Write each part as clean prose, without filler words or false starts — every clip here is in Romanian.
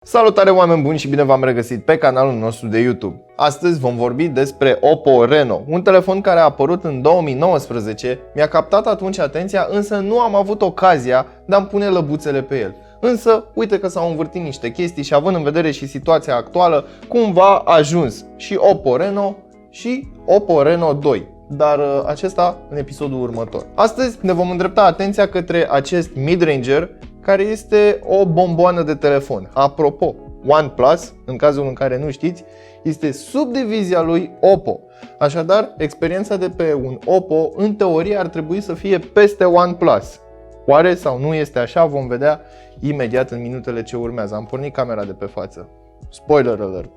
Salutare oameni buni și bine v-am regăsit pe canalul nostru de YouTube. Astăzi vom vorbi despre Oppo Reno, un telefon care a apărut în 2019, mi-a captat atunci atenția, însă nu am avut ocazia de a-mi pune lăbuțele pe el. Însă, uite că s-au învârtit niște chestii și având în vedere și situația actuală, cumva a ajuns și Oppo Reno și Oppo Reno 2. Dar acesta în episodul următor. Astăzi ne vom îndrepta atenția către acest mid-ranger, care este o bomboană de telefon. Apropo, OnePlus, în cazul în care nu știți, este subdivizia lui Oppo. Așadar, experiența de pe un Oppo, în teorie, ar trebui să fie peste OnePlus. Oare sau nu este așa? Vom vedea imediat în minutele ce urmează. Am pornit camera de pe față. Spoiler alert!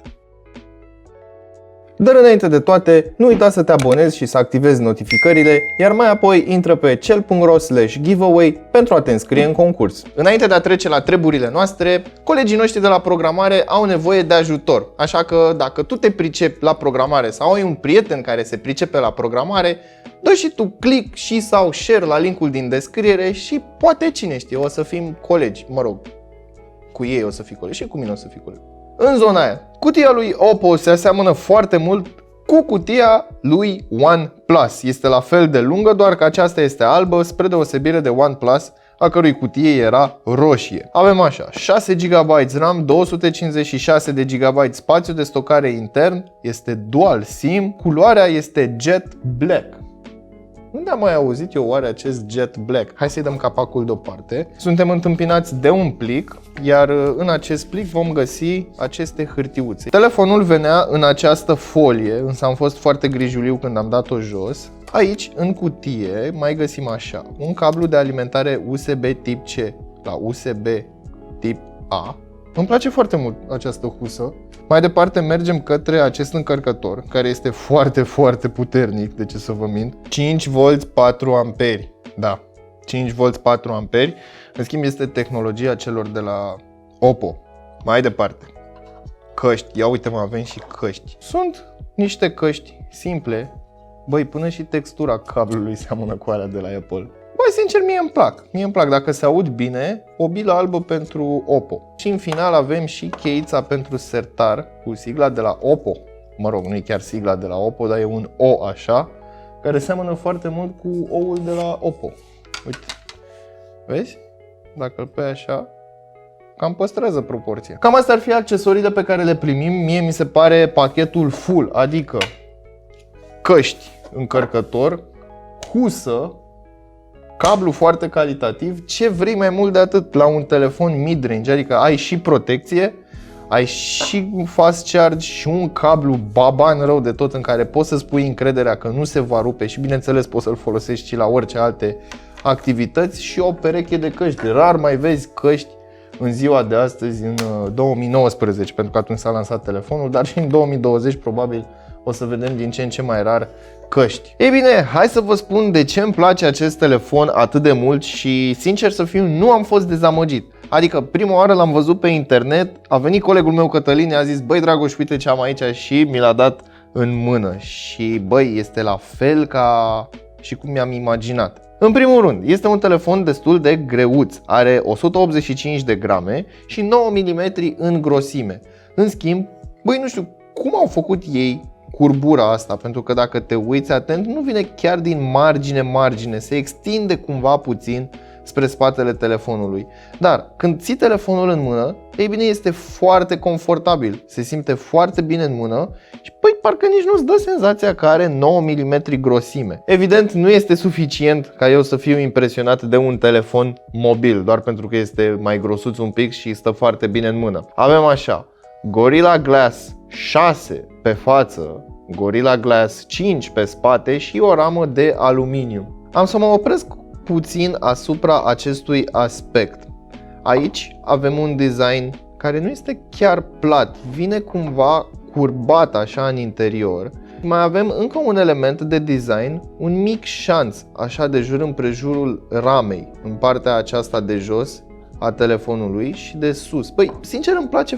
Dar înainte de toate, nu uita să te abonezi și să activezi notificările, iar mai apoi intră pe cel.ro/giveaway pentru a te înscrie în concurs. Înainte de a trece la treburile noastre, colegii noștri de la programare au nevoie de ajutor. Așa că dacă tu te pricepi la programare sau ai un prieten care se pricepe la programare, dă și tu click și sau share la linkul din descriere și poate cine știe, o să fim colegi, mă rog, cu ei o să fii colegi și cu mine o să fii colegi. În zona aia, cutia lui Oppo se aseamănă foarte mult cu cutia lui OnePlus. Este la fel de lungă, doar că aceasta este albă, spre deosebire de OnePlus, a cărui cutie era roșie. Avem așa, 6 GB RAM, 256 de GB spațiu de stocare intern, este dual SIM, culoarea este Jet Black. Unde am mai auzit eu oare acest Jet Black? Hai să-i dăm capacul deoparte. Suntem întâmpinați de un plic, iar în acest plic vom găsi aceste hârtiuțe. Telefonul venea în această folie, însă am fost foarte grijuliu când am dat-o jos. Aici, în cutie, mai găsim așa, un cablu de alimentare USB tip C la USB tip A. Îmi place foarte mult această husă. Mai departe mergem către acest încărcător, care este foarte puternic, de ce să vă mint. 5V 4A. Da, 5V 4A. În schimb este tehnologia celor de la Oppo. Mai departe, căști. Ia uite mă, avem și căști. Sunt niște căști simple. Băi, până și textura cablului seamănă cu alea de la Apple. Băi, sincer, mie îmi plac. Dacă se aud bine, o bilă albă pentru Oppo. Și în final avem și cheița pentru sertar cu sigla de la Oppo. Mă rog, nu e chiar sigla de la Oppo, dar e un O așa, care seamănă foarte mult cu oul de la Oppo. Uite, vezi? Dacă îl pui așa, cam păstrează proporția. Cam astea ar fi accesoriile pe care le primim. Mie mi se pare pachetul full, adică căști, încărcător, husă, cablu foarte calitativ, ce vrei mai mult de atât la un telefon mid-range, adică ai și protecție, ai și fast charge și un cablu baban rău de tot în care poți să-ți pui încrederea că nu se va rupe și bineînțeles poți să-l folosești și la orice alte activități și o pereche de căști. Rar mai vezi căști în ziua de astăzi, în 2019, pentru că atunci s-a lansat telefonul, dar și în 2020 probabil o să vedem din ce în ce mai rar căști. Ei bine, hai să vă spun de ce îmi place acest telefon atât de mult și, sincer să fiu, nu am fost dezamăgit. Adică prima oară l-am văzut pe internet, a venit colegul meu Cătălin, a zis: băi Dragoș, uite ce am aici, și mi l-a dat în mână. Și băi, este la fel ca și cum mi-am imaginat. În primul rând, este un telefon destul de greuț, are 185 de grame și 9 mm în grosime. În schimb, băi, nu știu cum au făcut ei curbura asta, pentru că dacă te uiți atent, nu vine chiar din margine, se extinde cumva puțin spre spatele telefonului. Dar când ții telefonul în mână, ei bine, este foarte confortabil, se simte foarte bine în mână și păi parcă nici nu-ți dă senzația că are 9 mm grosime. Evident, nu este suficient ca eu să fiu impresionat de un telefon mobil, doar pentru că este mai grosuț un pic și stă foarte bine în mână. Avem așa, Gorilla Glass 6 pe față, Gorilla Glass 5 pe spate și o ramă de aluminiu. Am să mă opresc puțin asupra acestui aspect. Aici avem un design care nu este chiar plat, vine cumva curbat așa în interior. Mai avem încă un element de design, un mic șanț așa de jur împrejurul ramei, în partea aceasta de jos a telefonului și de sus. Păi, sincer îmi place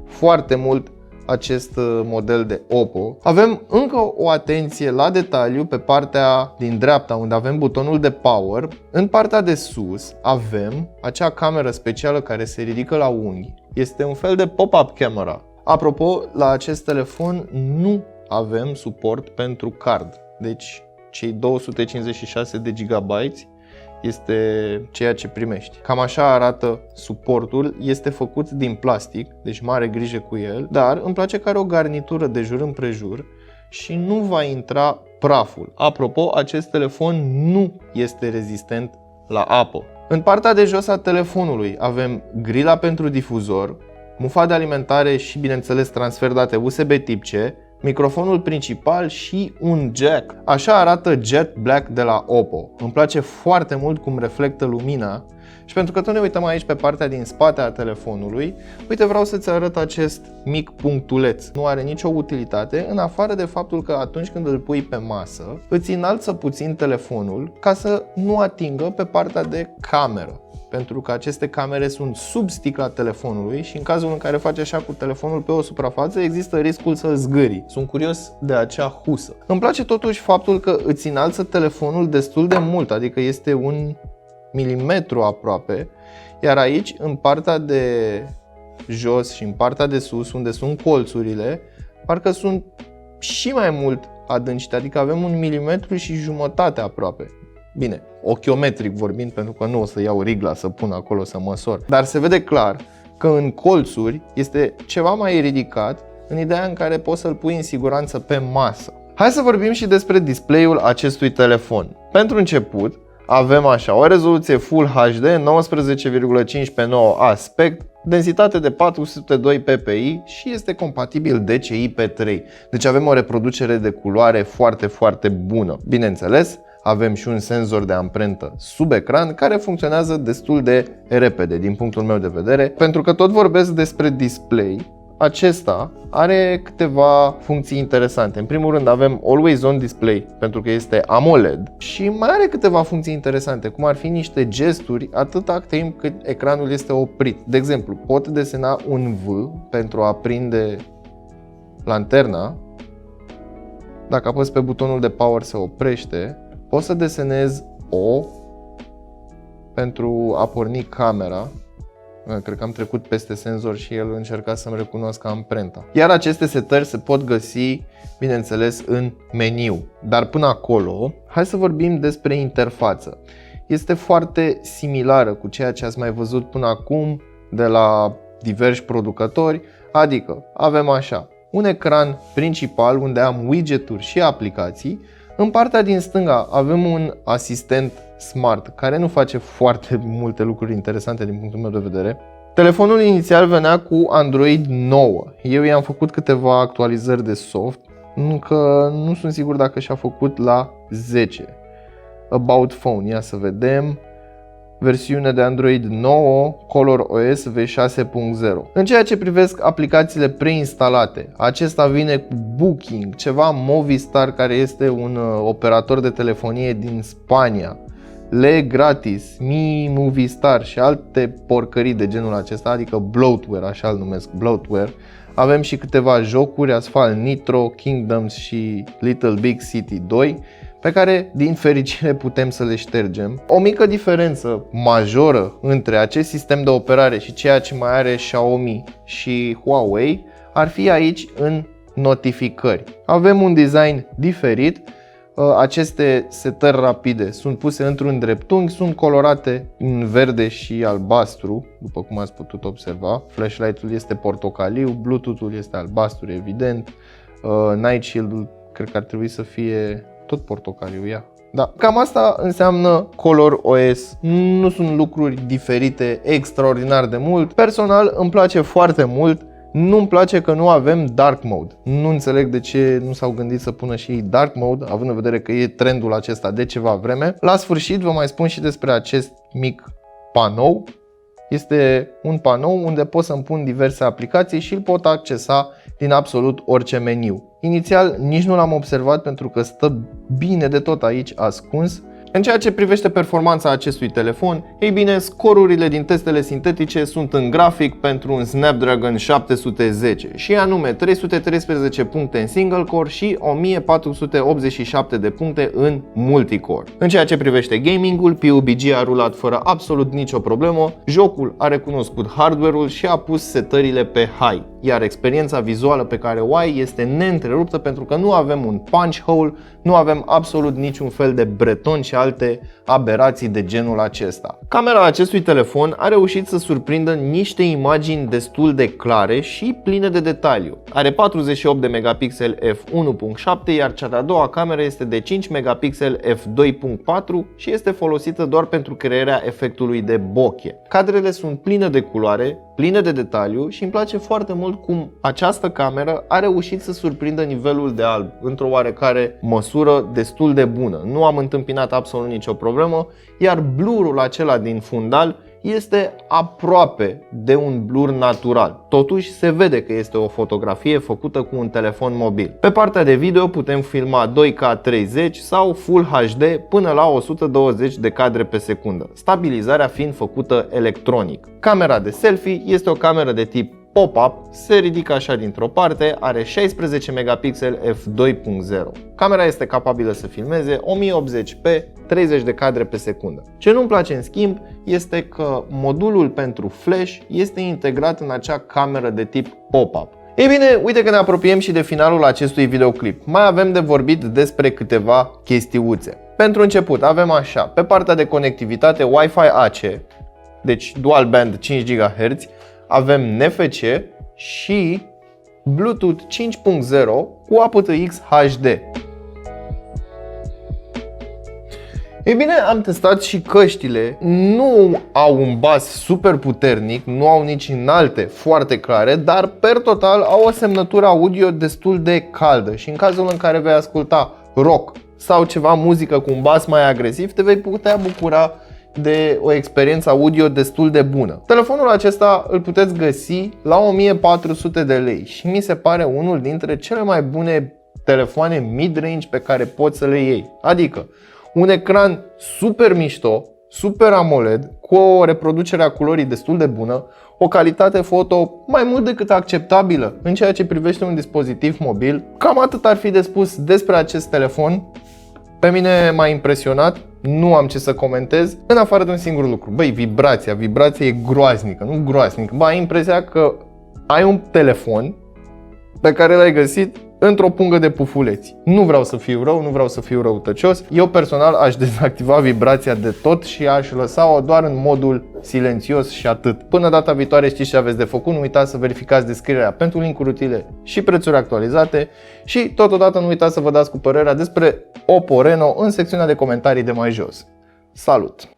foarte mult acest model de Oppo. Avem încă o atenție la detaliu pe partea din dreapta unde avem butonul de power. În partea de sus avem acea cameră specială care se ridică la unghi. Este un fel de pop-up camera. Apropo, la acest telefon nu avem suport pentru card. Deci cei 256 de GB este ceea ce primești. Cam așa arată suportul, este făcut din plastic, deci mare grijă cu el, dar îmi place că are o garnitură de jur împrejur și nu va intra praful. Apropo, acest telefon nu este rezistent la apă. În partea de jos a telefonului avem grila pentru difuzor, mufa de alimentare și, bineînțeles, transfer date USB Tip C, microfonul principal și un jack. Așa arată Jet Black de la Oppo. Îmi place foarte mult cum reflectă lumina și pentru că tot ne uităm aici pe partea din spate a telefonului, uite, vreau să-ți arăt acest mic punctuleț. Nu are nicio utilitate în afară de faptul că atunci când îl pui pe masă, îți înalță puțin telefonul ca să nu atingă pe partea de cameră. Pentru că aceste camere sunt sub sticla telefonului și în cazul în care faci așa cu telefonul pe o suprafață, există riscul să zgâri. Sunt curios de acea husă. Îmi place totuși faptul că îți înalță telefonul destul de mult, adică este 1 milimetru aproape, iar aici, în partea de jos și în partea de sus, unde sunt colțurile, parcă sunt și mai mult adâncite, adică avem 1,5 milimetru aproape. Bine, ochiometric vorbind, pentru că nu o să iau rigla să pun acolo să măsor. Dar se vede clar că în colțuri este ceva mai ridicat, în ideea în care poți să-l pui în siguranță pe masă. Hai să vorbim și despre display-ul acestui telefon. Pentru început, avem așa o rezoluție Full HD, 19,5x9 aspect, densitate de 402 ppi și este compatibil DCI-P3. Deci avem o reproducere de culoare foarte bună. Bineînțeles, avem și un senzor de amprentă sub ecran care funcționează destul de repede din punctul meu de vedere. Pentru că tot vorbesc despre display, acesta are câteva funcții interesante. În primul rând avem Always On Display pentru că este AMOLED și mai are câteva funcții interesante, cum ar fi niște gesturi atâta timp cât ecranul este oprit. De exemplu, pot desena un V pentru a aprinde lanterna. Dacă apăs pe butonul de power se oprește. Pot să desenez O pentru a porni camera. Cred că am trecut peste senzor și el încerca să-mi recunoască amprenta. Iar aceste setări se pot găsi, bineînțeles, în meniu. Dar până acolo, hai să vorbim despre interfață. Este foarte similară cu ceea ce ați mai văzut până acum de la diversi producători. Adică avem așa un ecran principal unde am widgeturi și aplicații. În partea din stânga avem un asistent smart care nu face foarte multe lucruri interesante din punctul meu de vedere. Telefonul inițial venea cu Android 9. Eu i-am făcut câteva actualizări de soft, încă nu sunt sigur dacă și-a făcut la 10. About Phone, ia să vedem. Versiune de Android 9, ColorOS v6.0. În ceea ce privesc aplicațiile preinstalate, acesta vine cu Booking, ceva Movistar, care este un operator de telefonie din Spania, Le Gratis, Mi Movistar și alte porcării de genul acesta, adică bloatware, așa îl numesc, bloatware. Avem și câteva jocuri, Asphalt Nitro, Kingdoms și Little Big City 2, pe care, din fericire, putem să le ștergem. O mică diferență majoră între acest sistem de operare și ceea ce mai are Xiaomi și Huawei ar fi aici în notificări. Avem un design diferit. Aceste setări rapide sunt puse într-un dreptunghi, sunt colorate în verde și albastru, după cum ați putut observa. Flashlight-ul este portocaliu, Bluetooth-ul este albastru, evident. Night Shield-ul cred că ar trebui să fie tot portocaliu, ia. Da, cam asta înseamnă ColorOS. Nu sunt lucruri diferite extraordinar de mult. Personal îmi place foarte mult. Nu-mi place că nu avem Dark Mode. Nu înțeleg de ce nu s-au gândit să pună și Dark Mode, având în vedere că e trendul acesta de ceva vreme. La sfârșit vă mai spun și despre acest mic panou. Este un panou unde pot să-mi pun diverse aplicații și îl pot accesa din absolut orice meniu. Inițial nici nu l-am observat pentru că stă bine de tot aici ascuns. În ceea ce privește performanța acestui telefon, ei bine, scorurile din testele sintetice sunt în grafic pentru un Snapdragon 710 și anume 313 puncte în single core și 1487 de puncte în multicore. În ceea ce privește gaming-ul, PUBG a rulat fără absolut nicio problemă, jocul a recunoscut hardware-ul și a pus setările pe high, iar experiența vizuală pe care o ai este neîntreruptă pentru că nu avem un punch hole, nu avem absolut niciun fel de breton și alte aberații de genul acesta. Camera acestui telefon a reușit să surprindă niște imagini destul de clare și pline de detaliu. Are 48 de megapixeli f1.7, iar cea de-a doua cameră este de 5 megapixeli f2.4 și este folosită doar pentru crearea efectului de bokeh. Cadrele sunt pline de culoare, pline de detaliu și îmi place foarte mult cum această cameră a reușit să surprindă nivelul de alb într-o oarecare măsură destul de bună. Nu am întâmpinat absolut nicio problemă, iar blurul acela din fundal este aproape de un blur natural. Totuși se vede că este o fotografie făcută cu un telefon mobil. Pe partea de video putem filma 2K 30 sau Full HD până la 120 de cadre pe secundă, stabilizarea fiind făcută electronic. Camera de selfie este o cameră de tip pop-up, se ridică așa dintr-o parte, are 16 megapixeli f2.0. Camera este capabilă să filmeze 1080p 30 de cadre pe secundă. Ce nu-mi place în schimb este că modulul pentru flash este integrat în acea cameră de tip pop-up. Ei bine, uite că ne apropiem și de finalul acestui videoclip. Mai avem de vorbit despre câteva chestiuțe. Pentru început avem așa, pe partea de conectivitate Wi-Fi AC, deci dual band 5 GHz, avem NFC și Bluetooth 5.0 cu aptX HD. Ei bine, am testat și căștile, nu au un bas super puternic, nu au nici înalte foarte clare, dar per total au o semnătură audio destul de caldă și în cazul în care vei asculta rock sau ceva muzică cu un bas mai agresiv, te vei putea bucura de o experiență audio destul de bună. Telefonul acesta îl puteți găsi la 1400 de lei și mi se pare unul dintre cele mai bune telefoane mid-range pe care poți să le iei. Adică un ecran super mișto, Super AMOLED, cu o reproducere a culorii destul de bună, o calitate foto mai mult decât acceptabilă în ceea ce privește un dispozitiv mobil. Cam atât ar fi de spus despre acest telefon. Pe mine m-a impresionat, nu am ce să comentez, în afară de un singur lucru. Băi, vibrația e groaznică, nu groaznică. Bă, ai impresia că ai un telefon pe care l-ai găsit într-o pungă de pufuleți. Nu vreau să fiu rău, nu vreau să fiu răutăcios. Eu personal aș dezactiva vibrația de tot și aș lăsa-o doar în modul silențios și atât. Până data viitoare știți ce aveți de făcut, nu uitați să verificați descrierea pentru linkuri utile și prețuri actualizate și totodată nu uitați să vă dați cu părerea despre Oppo Reno în secțiunea de comentarii de mai jos. Salut!